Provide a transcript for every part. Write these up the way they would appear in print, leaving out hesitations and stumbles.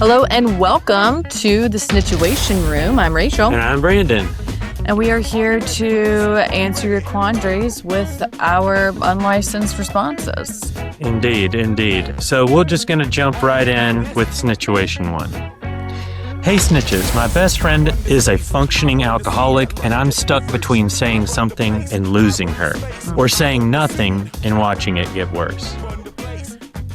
Hello and welcome to the Snitchuation Room. I'm Rachel. And I'm Brandon. And we are here to answer your quandaries with our unlicensed responses. Indeed. So we're just going to jump right in with Snitchuation 1. Hey Snitches, my best friend is a functioning alcoholic and I'm stuck between saying something and losing her, or saying nothing and watching it get worse.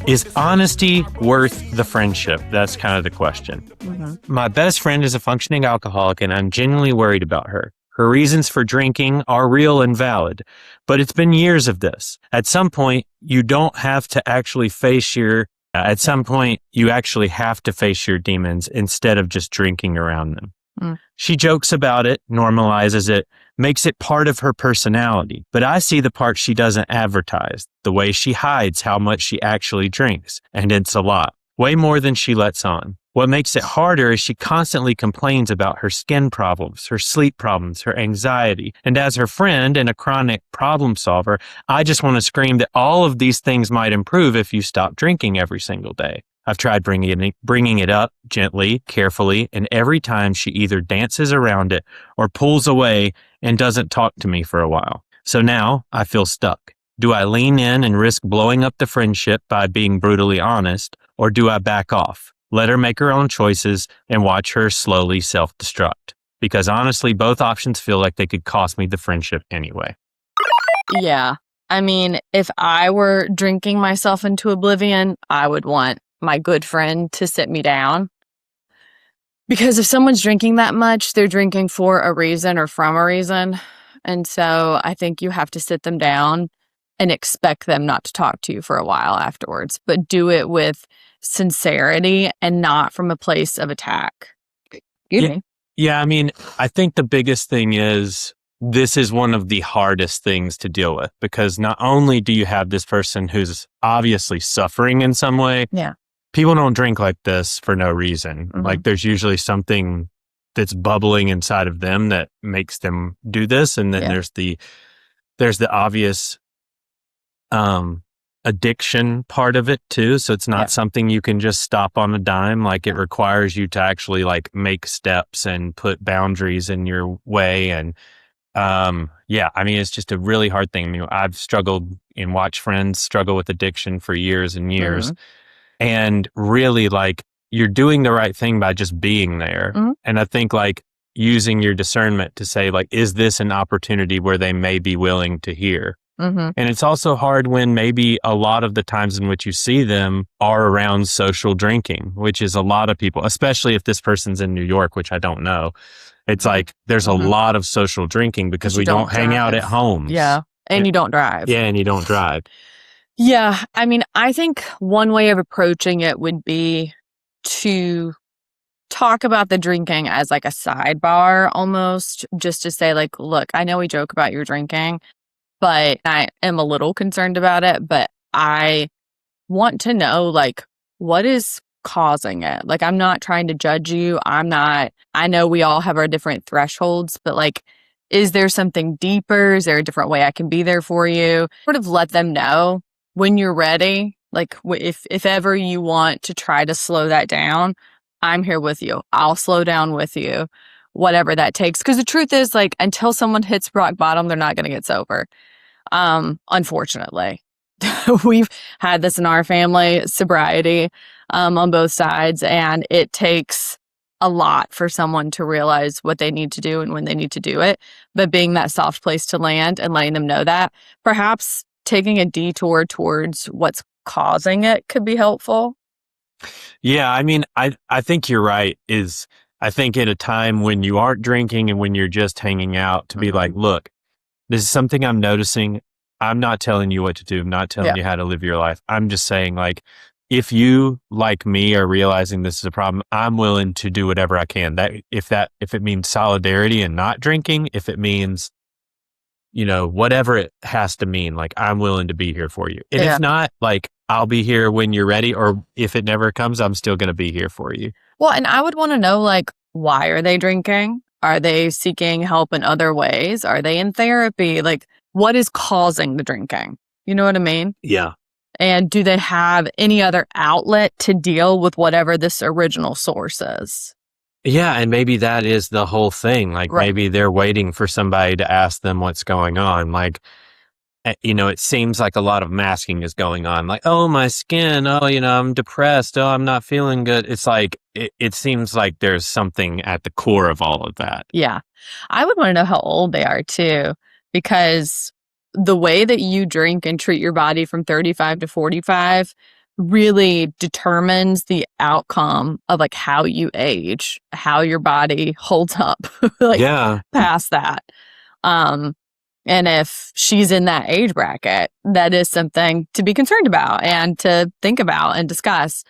Is honesty worth the friendship? That's kind of the question. Mm-hmm. My best friend is a functioning alcoholic and I'm genuinely worried about her. Her reasons for drinking are real and valid, but it's been years of this. At some point, you have to face your demons instead of just drinking around them. She jokes about it, normalizes it, makes it part of her personality. But I see the part she doesn't advertise, the way she hides how much she actually drinks. And it's a lot, way more than she lets on. What makes it harder is she constantly complains about her skin problems, her sleep problems, her anxiety. And as her friend and a chronic problem solver, I just want to scream that all of these things might improve if you stop drinking every single day. I've tried bringing it up gently, carefully, and every time she either dances around it or pulls away and doesn't talk to me for a while. So now I feel stuck. Do I lean in and risk blowing up the friendship by being brutally honest, or do I back off, let her make her own choices, and watch her slowly self-destruct? Because honestly, both options feel like they could cost me the friendship anyway. Yeah. I mean, if I were drinking myself into oblivion, I would want my good friend to sit me down. Because if someone's drinking that much, they're drinking for a reason or from a reason. And so I think you have to sit them down and expect them not to talk to you for a while afterwards, but do it with sincerity and not from a place of attack. Yeah, I mean, I think the biggest thing is this is one of the hardest things to deal with, because not only do you have this person who's obviously suffering in some way. Yeah. People don't drink like this for no reason. Mm-hmm. Like there's usually something that's bubbling inside of them that makes them do this. And then there's the obvious addiction part of it too. So it's not something you can just stop on a dime. Like it requires you to actually like make steps and put boundaries in your way. And I mean, it's just a really hard thing. I mean, I've struggled and watched friends struggle with addiction for years and years. Mm-hmm. And really, like, you're doing the right thing by just being there. Mm-hmm. And I think, like, using your discernment to say, like, is this an opportunity where they may be willing to hear? Mm-hmm. And it's also hard when maybe a lot of the times in which you see them are around social drinking, which is a lot of people, especially if this person's in New York, which I don't know. It's like there's a lot of social drinking because we don't hang out at homes. Yeah. And you don't drive. Yeah. And you don't drive. Yeah, I mean, I think one way of approaching it would be to talk about the drinking as like a sidebar almost, just to say like, look, I know we joke about your drinking, but I am a little concerned about it, but I want to know like what is causing it. Like, I'm not trying to judge you. I know we all have our different thresholds, but like, is there something deeper? Is there a different way I can be there for you? Sort of let them know. When you're ready, like if ever you want to try to slow that down, I'm here with you. I'll slow down with you, whatever that takes. Because the truth is, like, until someone hits rock bottom, they're not going to get sober. Unfortunately, we've had this in our family, sobriety on both sides, and it takes a lot for someone to realize what they need to do and when they need to do it. But being that soft place to land and letting them know that, perhaps taking a detour towards what's causing it could be helpful. Yeah, I mean, I think you're right. I think at a time when you aren't drinking and when you're just hanging out, to be like, look, this is something I'm noticing. I'm not telling you what to do. I'm not telling you how to live your life. I'm just saying, like, if you, like me, are realizing this is a problem, I'm willing to do whatever I can. If it means solidarity and not drinking, if it means, you know, whatever it has to mean, like, I'm willing to be here for you. And if not, like, I'll be here when you're ready, or if it never comes, I'm still going to be here for you. Well, and I would want to know, like, why are they drinking? Are they seeking help in other ways? Are they in therapy? Like, what is causing the drinking? You know what I mean? Yeah. And do they have any other outlet to deal with whatever this original source is? Yeah, and maybe that is the whole thing. Like maybe they're waiting for somebody to ask them what's going on. Like, it seems like a lot of masking is going on. Like, oh, my skin. Oh, I'm depressed. Oh, I'm not feeling good. It's like, it seems like there's something at the core of all of that. Yeah. I would want to know how old they are too, because the way that you drink and treat your body from 35 to 45 really determines the outcome of like how you age, how your body holds up past that. And if she's in that age bracket, that is something to be concerned about and to think about and discuss.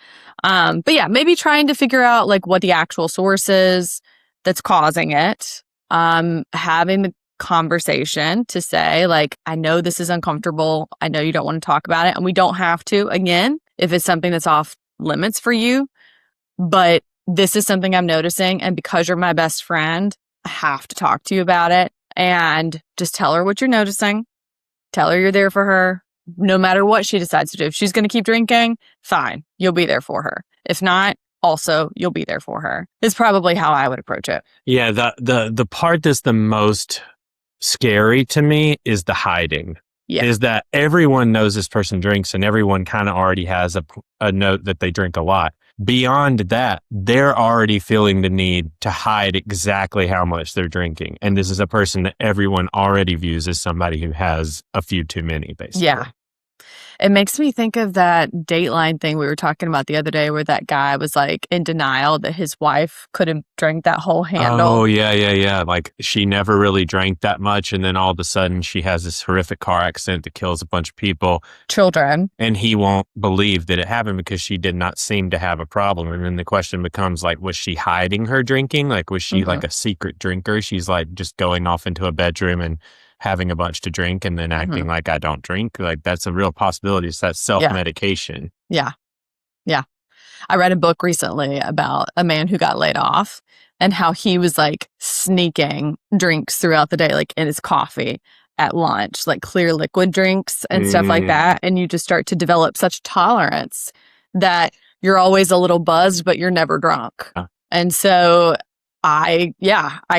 But yeah, maybe trying to figure out like what the actual source is that's causing it. Having the conversation to say like, I know this is uncomfortable. I know you don't want to talk about it, and we don't have to, again, if it's something that's off limits for you, but this is something I'm noticing. And because you're my best friend, I have to talk to you about it. And just tell her what you're noticing. Tell her you're there for her, no matter what she decides to do. If she's going to keep drinking, fine, you'll be there for her. If not, also, you'll be there for her. Is probably how I would approach it. Yeah, the part that's the most scary to me is the hiding. Yeah. Is that everyone knows this person drinks, and everyone kind of already has a note that they drink a lot. Beyond that, they're already feeling the need to hide exactly how much they're drinking. And this is a person that everyone already views as somebody who has a few too many, basically. Yeah. It makes me think of that Dateline thing we were talking about the other day, where that guy was like in denial that his wife couldn't drink that whole handle. Oh, yeah. Like she never really drank that much. And then all of a sudden she has this horrific car accident that kills a bunch of people. Children. And he won't believe that it happened because she did not seem to have a problem. And then the question becomes like, was she hiding her drinking? Like, was she like a secret drinker? She's like just going off into a bedroom and having a bunch to drink and then acting like I don't drink. Like that's a real possibility. So that's self-medication. Yeah. I read a book recently about a man who got laid off and how he was like sneaking drinks throughout the day, like in his coffee, at lunch, like clear liquid drinks and stuff like that. And you just start to develop such tolerance that you're always a little buzzed, but you're never drunk. And so I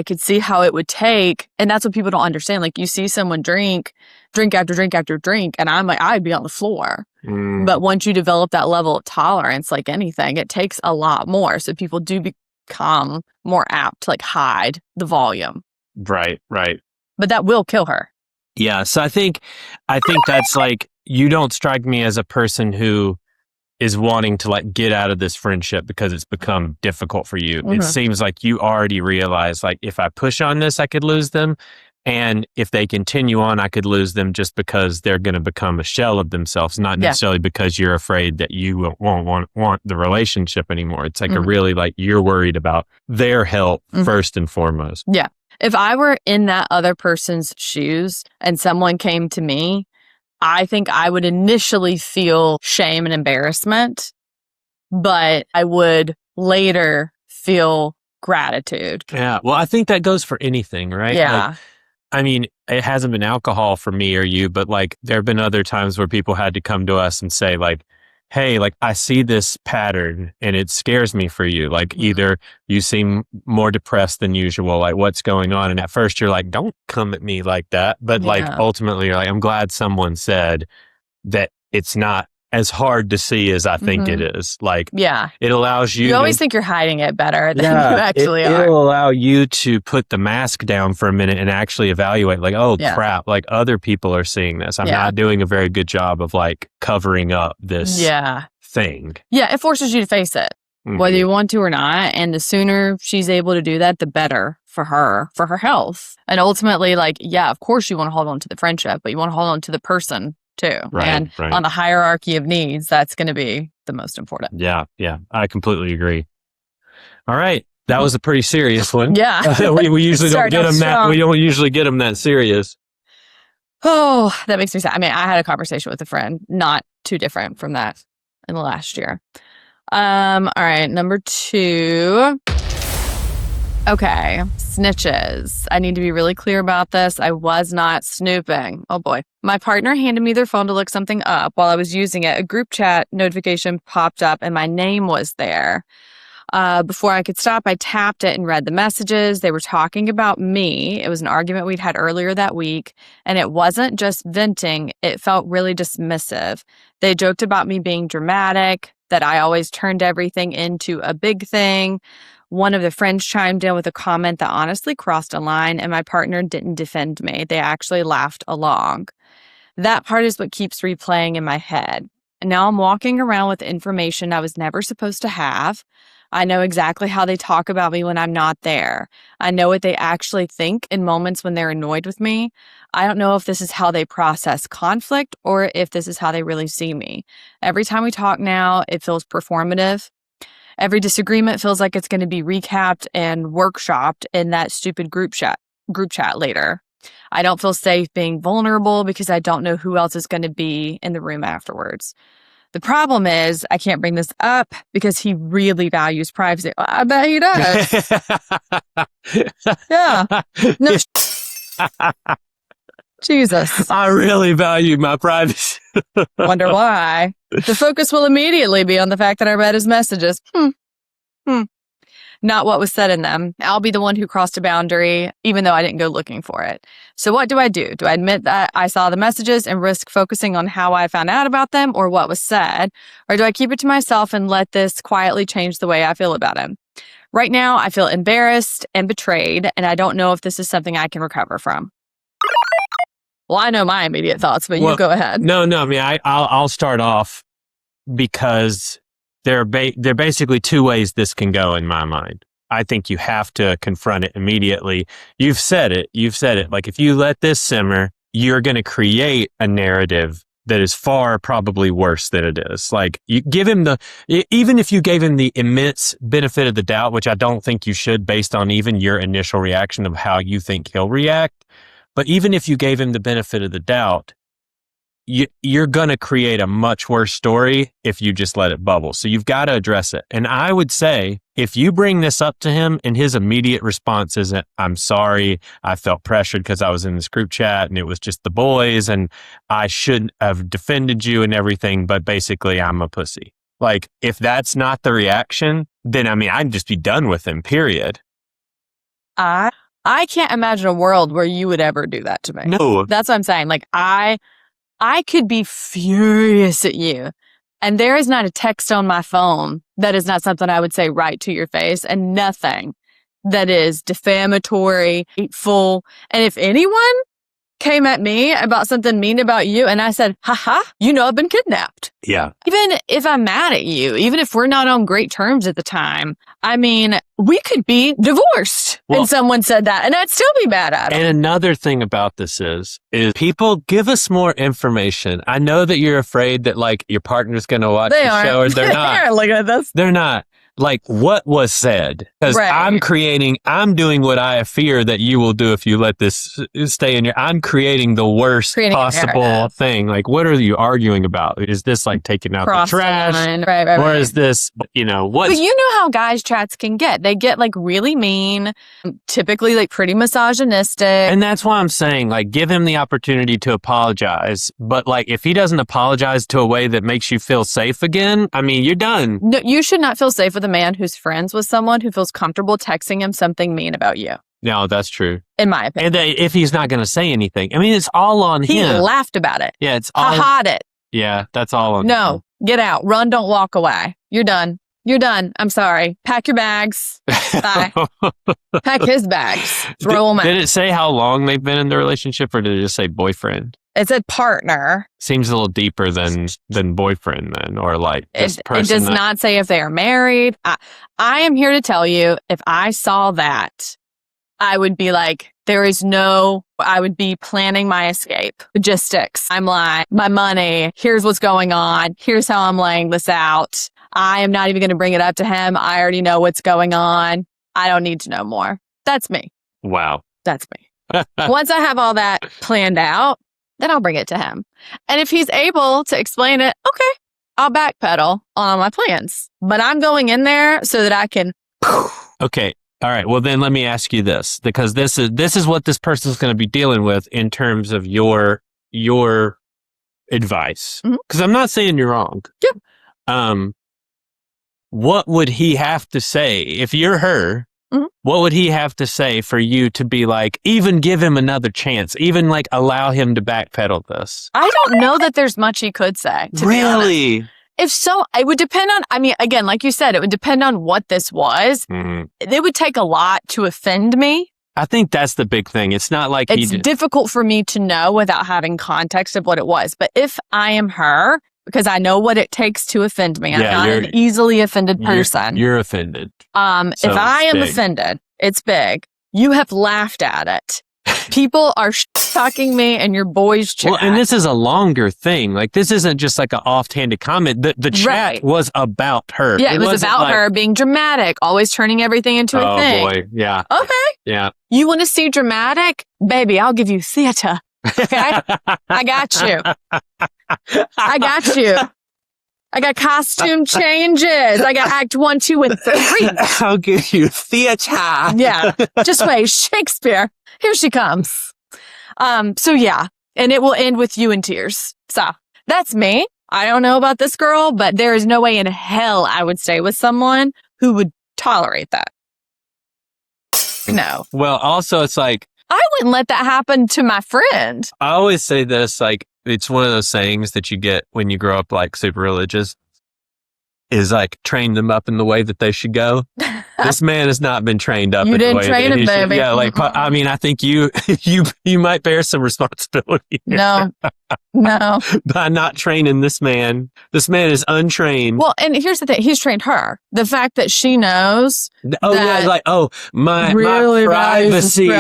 could see how it would take, and that's what people don't understand. Like you see someone drink after drink after drink, and I'm like, I'd be on the floor. But once you develop that level of tolerance, like anything, it takes a lot more. So people do become more apt to like hide the volume. Right. But that will kill her. Yeah. So I think that's like, you don't strike me as a person who is wanting to like get out of this friendship because it's become difficult for you. It seems like you already realize like if I push on this, I could lose them. And if they continue on, I could lose them just because they're going to become a shell of themselves, not necessarily because you're afraid that you won't want the relationship anymore. It's like a really like you're worried about their health first and foremost. Yeah. If I were in that other person's shoes and someone came to me, I think I would initially feel shame and embarrassment, but I would later feel gratitude. Yeah. Well, I think that goes for anything, right? Yeah. Like, I mean, it hasn't been alcohol for me or you, but like there have been other times where people had to come to us and say like, hey, like I see this pattern and it scares me for you. Like either you seem more depressed than usual, like what's going on? And at first you're like, don't come at me like that. But like ultimately you're like, I'm glad someone said that it's not as hard to see as I think it is. Like, it allows you. You always think you're hiding it better than you actually are. It'll allow you to put the mask down for a minute and actually evaluate, like, oh crap, like other people are seeing this. I'm not doing a very good job of like covering up this thing. Yeah, it forces you to face it, whether you want to or not. And the sooner she's able to do that, the better for her health. And ultimately, like, of course you want to hold on to the friendship, but you want to hold on to the person too. Right. On the hierarchy of needs, that's going to be the most important. Yeah. I completely agree. All right. That was a pretty serious one. Yeah. we usually don't get them that. We don't usually get them that serious. Oh, that makes me sad. I mean, I had a conversation with a friend, not too different from that in the last year. All right. Number 2. Okay, snitches. I need to be really clear about this. I was not snooping. Oh boy. My partner handed me their phone to look something up. While I was using it, a group chat notification popped up and my name was there. Before I could stop, I tapped it and read the messages. They were talking about me. It was an argument we'd had earlier that week, and it wasn't just venting. It felt really dismissive. They joked about me being dramatic, that I always turned everything into a big thing. One of the friends chimed in with a comment that honestly crossed a line, and my partner didn't defend me. They actually laughed along. That part is what keeps replaying in my head. And now I'm walking around with information I was never supposed to have. I know exactly how they talk about me when I'm not there. I know what they actually think in moments when they're annoyed with me. I don't know if this is how they process conflict or if this is how they really see me. Every time we talk now, it feels performative. Every disagreement feels like it's going to be recapped and workshopped in that stupid group chat later. I don't feel safe being vulnerable because I don't know who else is going to be in the room afterwards. The problem is I can't bring this up because he really values privacy. I bet he does. Yeah. No. Jesus. I really value my privacy. Wonder why. The focus will immediately be on the fact that I read his messages. Not what was said in them. I'll be the one who crossed a boundary, even though I didn't go looking for it. So what do? Do I admit that I saw the messages and risk focusing on how I found out about them or what was said? Or do I keep it to myself and let this quietly change the way I feel about him? Right now, I feel embarrassed and betrayed, and I don't know if this is something I can recover from. Well, I know my immediate thoughts, but you go ahead. No. I mean, I'll start off because there are basically two ways this can go in my mind. I think you have to confront it immediately. You've said it. Like, if you let this simmer, you're going to create a narrative that is far probably worse than it is. Like, you give him even if you gave him the immense benefit of the doubt, which I don't think you should based on even your initial reaction of how you think he'll react. But even if you gave him the benefit of the doubt, you're going to create a much worse story if you just let it bubble. So you've got to address it. And I would say, if you bring this up to him and his immediate response isn't, I'm sorry, I felt pressured because I was in this group chat and it was just the boys and I shouldn't have defended you and everything, but basically I'm a pussy. Like, if that's not the reaction, then I mean, I'd just be done with him, period. I can't imagine a world where you would ever do that to me. No. That's what I'm saying. Like, I could be furious at you. And there is not a text on my phone that is not something I would say right to your face, and nothing that is defamatory, hateful. And if anyone came at me about something mean about you and I said, haha, I've been kidnapped. Yeah. Even if I'm mad at you, even if we're not on great terms at the time, I mean, we could be divorced. And someone said that and I'd still be mad at them. And another thing about this is people give us more information. I know that you're afraid that like your partner's going to watch the show, or they're not. They're looking at this. They're not. Like, what was said? Because I'm doing what I fear that you will do if you let this stay in I'm creating the worst possible thing. Like, what are you arguing about? Is this like taking out the trash? Or is this, what? But you know how guys' chats can get. They get like really mean, typically like pretty misogynistic. And that's why I'm saying, like, give him the opportunity to apologize. But like, if he doesn't apologize to a way that makes you feel safe again, I mean, you're done. No, you should not feel safe with a man who's friends with someone who feels comfortable texting him something mean about you. No, that's true. In my opinion. And if he's not going to say anything, I mean, it's all on him. He laughed about it. Yeah, it's all. Ha-ha'd it. Yeah, that's all on him. No, get out. Run, don't walk away. You're done. You're done. I'm sorry. Pack your bags. Bye. Pack his bags. Throw them out. Did it say how long they've been in the relationship, or did it just say boyfriend? It said partner. Seems a little deeper than boyfriend then, or like this person. It does not say if they are married. I am here to tell you, if I saw that, I would be like, I would be planning my escape. Logistics. I'm like, my money. Here's what's going on. Here's how I'm laying this out. I am not even going to bring it up to him. I already know what's going on. I don't need to know more. That's me. Wow. That's me. Once I have all that planned out, then I'll bring it to him. And if he's able to explain it, okay, I'll backpedal on all my plans. But I'm going in there so that I can. Okay. All right. Well, then let me ask you this, because this is what this person's going to be dealing with in terms of your advice. Because I'm not saying you're wrong. Yeah. What would he have to say if you're her? What would he have to say for you to be like, even give him another chance, even like allow him to backpedal this? I don't know that there's much he could say. To be honest. If so, it would depend on, I mean, again, like you said, it would depend on what this was. It would take a lot to offend me. I think that's the big thing. It's not like it's difficult for me to know without having context of what it was. But if I am her, because I know what it takes to offend me, I'm not an easily offended person. You're offended. If I am offended, it's big. You have laughed at it. People are talking me and your boys chat. Well, and this is a longer thing. Like, this isn't just like an offhanded comment. The chat was about her. Yeah, it was about her being dramatic, always turning everything into a thing. Oh, boy. Yeah. Okay. Yeah. You want to see dramatic? Baby, I'll give you theater. Okay? I got you. I got you. I got costume changes. I got act 1, 2, and 3. I'll give you theater. Yeah. Just wait. Shakespeare. Here she comes. So yeah. And it will end with you in tears. So that's me. I don't know about this girl, but there is no way in hell I would stay with someone who would tolerate that. No. Well, also it's like, I wouldn't let that happen to my friend. I always say this, like, it's one of those sayings that you get when you grow up like super religious, is like train them up in the way that they should go. This man has not been trained up. You in didn't the way train that him, baby. Yeah, like I mean, I think you might bear some responsibility. No. By not training this man. This man is untrained. Well, and here's the thing: he's trained her. The fact that she knows. Oh yeah, like my privacy.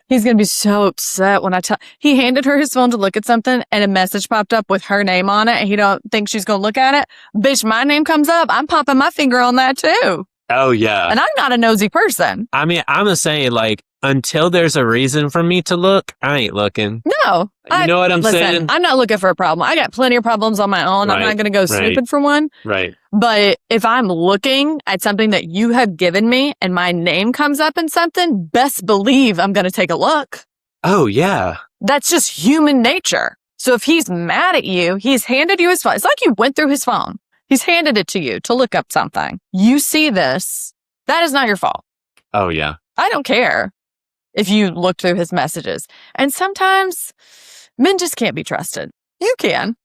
He's gonna be so upset when I tell. He handed her his phone to look at something, and a message popped up with her name on it, and he don't think she's gonna look at it. Bitch, my name comes up. I'm popping my finger on that too. Oh yeah, and I'm not a nosy person. I mean, I'm gonna say like, until there's a reason for me to look, I ain't looking. No. You know what I'm saying? I'm not looking for a problem. I got plenty of problems on my own. Right, I'm not going to go snooping for one. Right. But if I'm looking at something that you have given me and my name comes up in something, best believe I'm going to take a look. Oh, yeah. That's just human nature. So if he's mad at you, he's handed you his phone. It's like you went through his phone. He's handed it to you to look up something. You see this. That is not your fault. Oh, yeah. I don't care if you look through his messages. And sometimes men just can't be trusted. You can,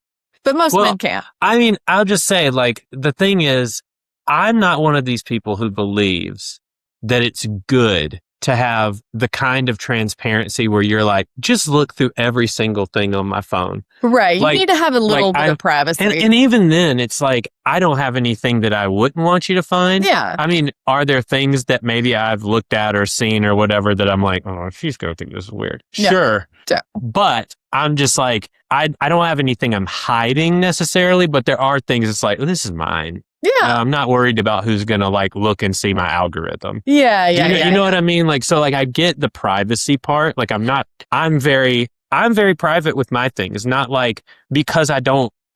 but most men can't. I mean, I'll just say, like, the thing is, I'm not one of these people who believes that it's good to have the kind of transparency where you're like, just look through every single thing on my phone. Right. Like, you need to have a little bit of privacy. And even then, it's like, I don't have anything that I wouldn't want you to find. Yeah. I mean, are there things that maybe I've looked at or seen or whatever that I'm like, oh, she's going to think this is weird. Yeah. Sure. Yeah. But I'm just like, I don't have anything I'm hiding necessarily, but there are things it's like, oh, this is mine. Yeah. I'm not worried about who's going to like look and see my algorithm. Yeah. You know what I mean? Like, so like I get the privacy part. Like I'm very private with my things. Not like because I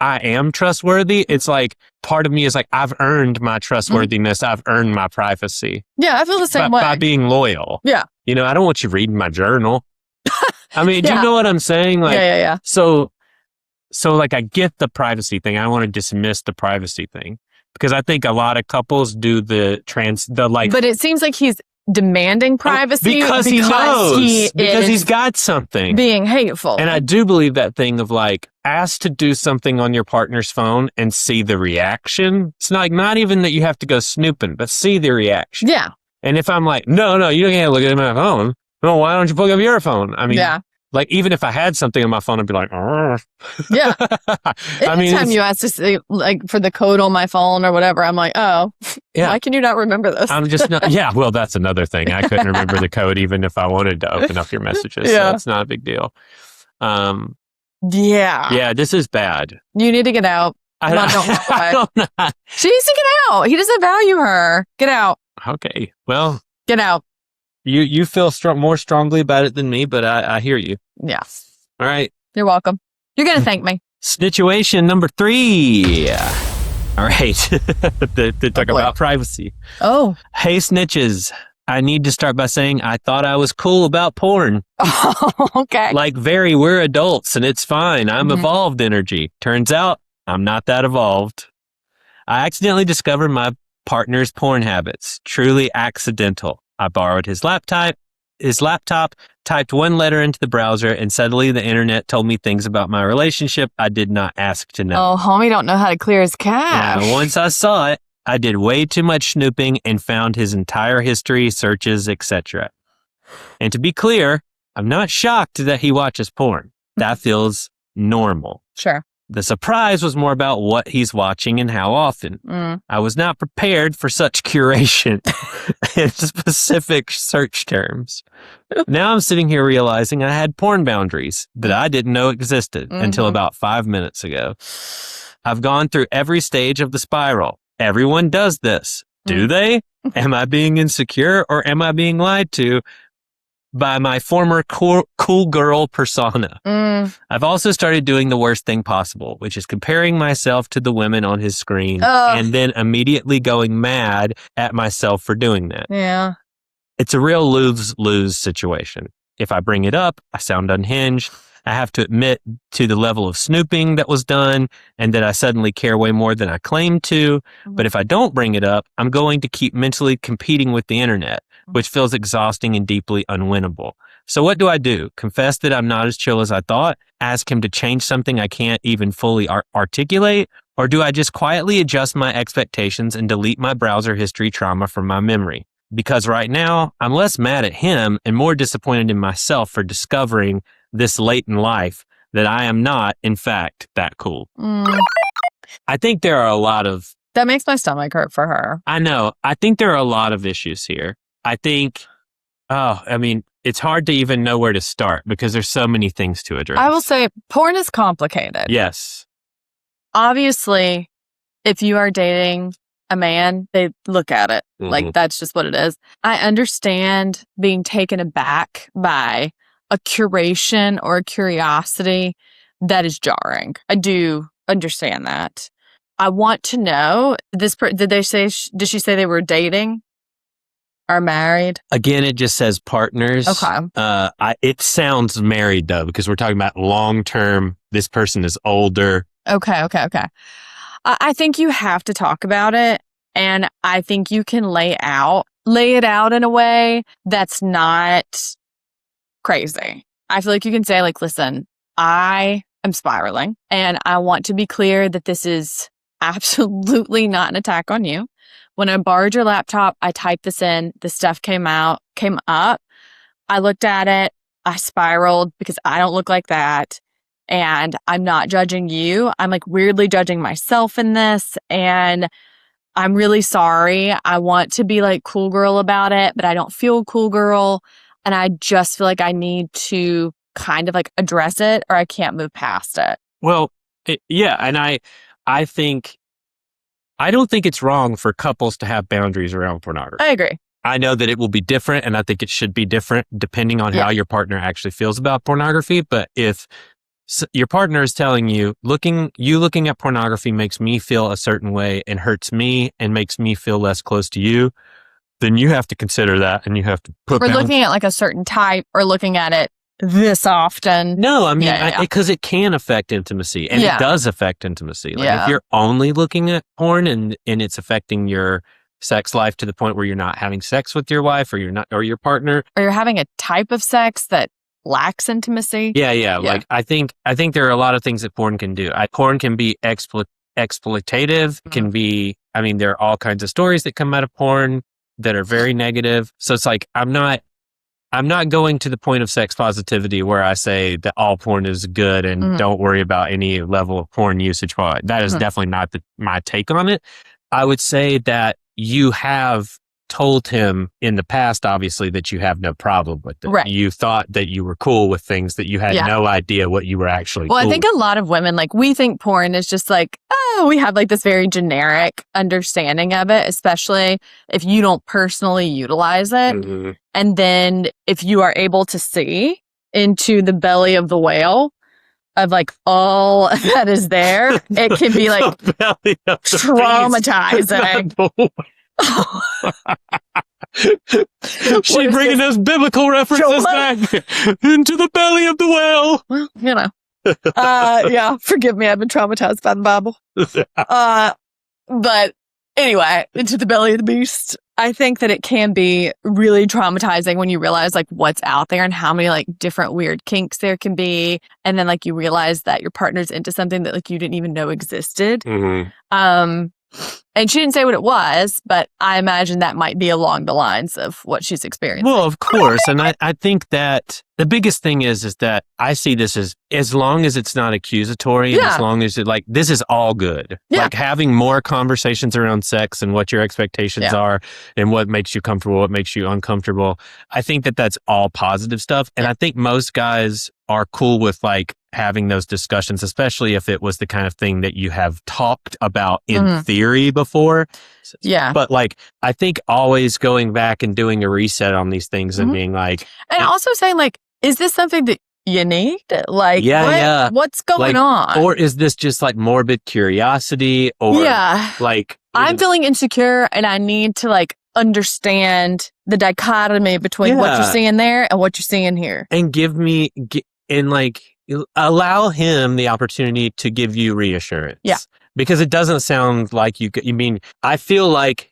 am trustworthy. It's like part of me is like, I've earned my trustworthiness. I've earned my privacy. Yeah. I feel the same way. By being loyal. Yeah. You know, I don't want you reading my journal. I mean, do you know what I'm saying? Like, yeah. So like I get the privacy thing. I don't want to dismiss the privacy thing. Because I think a lot of couples do But it seems like he's demanding privacy because he knows. Because he's got something. Being hateful. And I do believe that thing of like, ask to do something on your partner's phone and see the reaction. It's not even that you have to go snooping, but see the reaction. Yeah. And if I'm like, no, you can't look at my phone. Well, why don't you plug up your phone? I mean, like, even if I had something on my phone, I'd be like, yeah. I mean, anytime you ask to see, like, for the code on my phone or whatever, I'm like, oh, why can you not remember this? I'm just not, well, that's another thing. I couldn't remember the code even if I wanted to open up your messages. Yeah. So it's not a big deal. Yeah, this is bad. You need to get out. I don't know. She needs to get out. He doesn't value her. Get out. Okay. Well, get out. You feel more strongly about it than me, but I hear you. Yeah. All right. You're welcome. You're going to thank me. Snitchuation number 3. All right. to talk about privacy. Oh. Hey, snitches. I need to start by saying I thought I was cool about porn. Oh, okay. Like we're adults and it's fine. I'm evolved energy. Turns out I'm not that evolved. I accidentally discovered my partner's porn habits. Truly accidental. I borrowed his laptop, typed one letter into the browser, and suddenly the internet told me things about my relationship I did not ask to know. Oh, homie don't know how to clear his cache. Yeah, once I saw it, I did way too much snooping and found his entire history, searches, etc. And to be clear, I'm not shocked that he watches porn. That feels normal. Sure. The surprise was more about what he's watching and how often. I was not prepared for such curation in specific search terms. Now I'm sitting here realizing I had porn boundaries that I didn't know existed until about 5 minutes ago. I've gone through every stage of the spiral. Everyone does this. Do they? Am I being insecure or am I being lied to by my former cool girl persona? I've also started doing the worst thing possible, which is comparing myself to the women on his screen and then immediately going mad at myself for doing that. Yeah. It's a real lose-lose situation. If I bring it up, I sound unhinged. I have to admit to the level of snooping that was done and that I suddenly care way more than I claim to. But if I don't bring it up, I'm going to keep mentally competing with the internet, which feels exhausting and deeply unwinnable. So what do I do? Confess that I'm not as chill as I thought? Ask him to change something I can't even fully articulate? Or do I just quietly adjust my expectations and delete my browser history trauma from my memory? Because right now, I'm less mad at him and more disappointed in myself for discovering this late in life that I am not, in fact, that cool. I think there are a lot of... That makes my stomach hurt for her. I know. I think there are a lot of issues here. I think, it's hard to even know where to start because there's so many things to address. I will say porn is complicated. Yes. Obviously, if you are dating a man, they look at it. Like, that's just what it is. I understand being taken aback by a curation or a curiosity that is jarring. I do understand that. I want to know, did she say they were dating? Are married? Again, it just says partners. Okay. It sounds married though, because we're talking about long term. This person is older. Okay. I think you have to talk about it, and I think you can lay it out in a way that's not crazy. I feel like you can say, like, listen, I am spiraling, and I want to be clear that this is absolutely not an attack on you. When I borrowed your laptop, I typed this in, the stuff came up, I looked at it, I spiraled because I don't look like that. And I'm not judging you. I'm like weirdly judging myself in this. And I'm really sorry. I want to be like cool girl about it, but I don't feel cool girl. And I just feel like I need to kind of like address it or I can't move past it. Well, yeah. And I don't think it's wrong for couples to have boundaries around pornography. I agree. I know that it will be different, and I think it should be different depending on how your partner actually feels about pornography. But if your partner is telling you, looking at pornography makes me feel a certain way and hurts me and makes me feel less close to you, then you have to consider that and you have to put looking at like a certain type or looking at it this often. No, I mean, because it can affect intimacy and it does affect intimacy. Like if you're only looking at porn and it's affecting your sex life to the point where you're not having sex with your wife or your partner. Or you're having a type of sex that lacks intimacy. Yeah. Like I think there are a lot of things that porn can do. Porn can be exploitative, can be, there are all kinds of stories that come out of porn that are very negative. So it's like, I'm not going to the point of sex positivity where I say that all porn is good and don't worry about any level of porn usage. That is definitely not my take on it. I would say that you have told him in the past, obviously, that you have no problem with it. Right. You thought that you were cool with things that you had no idea what you were actually cool I think a lot of women, like, we think porn is just like, we have like this very generic understanding of it, especially if you don't personally utilize it. Mm-hmm. And then if you are able to see into the belly of the whale of like all that is there, it can be like traumatizing. She's bringing those biblical references back into the belly of the whale. Well, you know. Yeah, forgive me. I've been traumatized by the Bible. But anyway, into the belly of the beast. I think that it can be really traumatizing when you realize like what's out there and how many like different weird kinks there can be. And then like you realize that your partner's into something that like you didn't even know existed. Mm-hmm. And she didn't say what it was, but I imagine that might be along the lines of what she's experiencing. Well, of course. And I think that the biggest thing is that I see this as long as it's not accusatory and as long as it like, this is all good. Yeah. Like having more conversations around sex and what your expectations are and what makes you comfortable, what makes you uncomfortable. I think that that's all positive stuff. And I think most guys are cool with like having those discussions, especially if it was the kind of thing that you have talked about in theory before. Yeah. But like, I think always going back and doing a reset on these things and being like. And also saying like, is this something that you need? Like, what's going on? Or is this just like morbid curiosity? Or like. I'm feeling insecure and I need to like understand the dichotomy between what you're seeing there and what you're seeing here. And allow him the opportunity to give you reassurance. Yeah. Because it doesn't sound like I feel like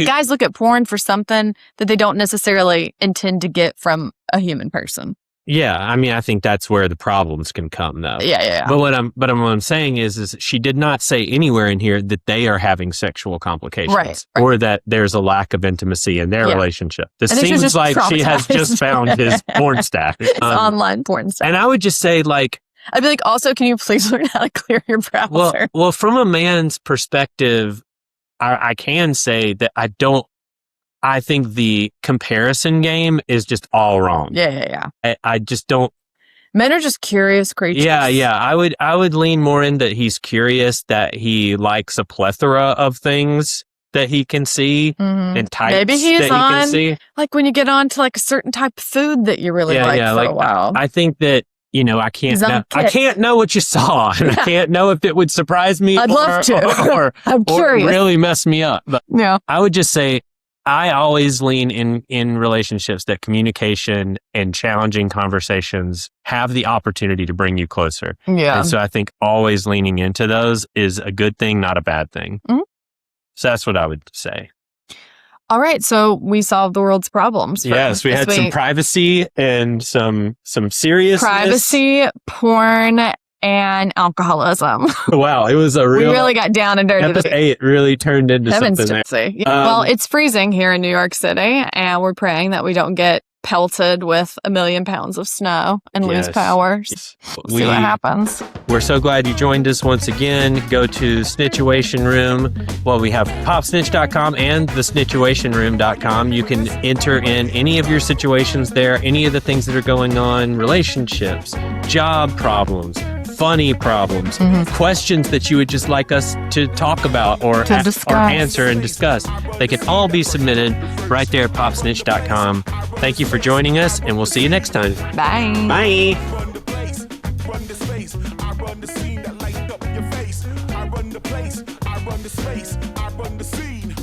guys look at porn for something that they don't necessarily intend to get from a human person. Yeah, I mean, I think that's where the problems can come, though. Yeah. But what I'm saying is she did not say anywhere in here that they are having sexual complications, right. Or that there's a lack of intimacy in their relationship. This seems like she has just found his porn stack, online porn stack. And I would just say, like, I'd be like, also, can you please learn how to clear your browser? Well, from a man's perspective, I can say that I think the comparison game is just all wrong. Yeah. I just don't. Men are just curious creatures. Yeah. I would lean more in that he's curious, that he likes a plethora of things that he can see and types Maybe he's that he can see. Like when you get on to like a certain type of food that you really like for a while. I think that, I can't know what you saw, and I can't know if it would surprise me. I'd love to. Or I'm curious. Or really mess me up. But yeah. I would just say, I always lean in relationships that communication and challenging conversations have the opportunity to bring you closer. Yeah. And so I think always leaning into those is a good thing, not a bad thing. Mm-hmm. So that's what I would say. All right. So we solved the world's problems. Yes, we had some privacy and some seriousness. Privacy, porn, and alcoholism. Wow, it was we really got down and dirty. Episode 8 really turned into something there. Yeah. Well, it's freezing here in New York City, and we're praying that we don't get pelted with 1 million pounds of snow and lose power. We'll see what happens. We're so glad you joined us once again. Go to Snitchuation Room. Well, we have popsnitch.com and the snitchuationroom.com. You can enter in any of your situations there, any of the things that are going on, relationships, job problems, funny problems, questions that you would just like us to talk about or answer and discuss. They can all be submitted right there at popsnitch.com. Thank you for joining us, and we'll see you next time. Bye. Bye. I run the scene.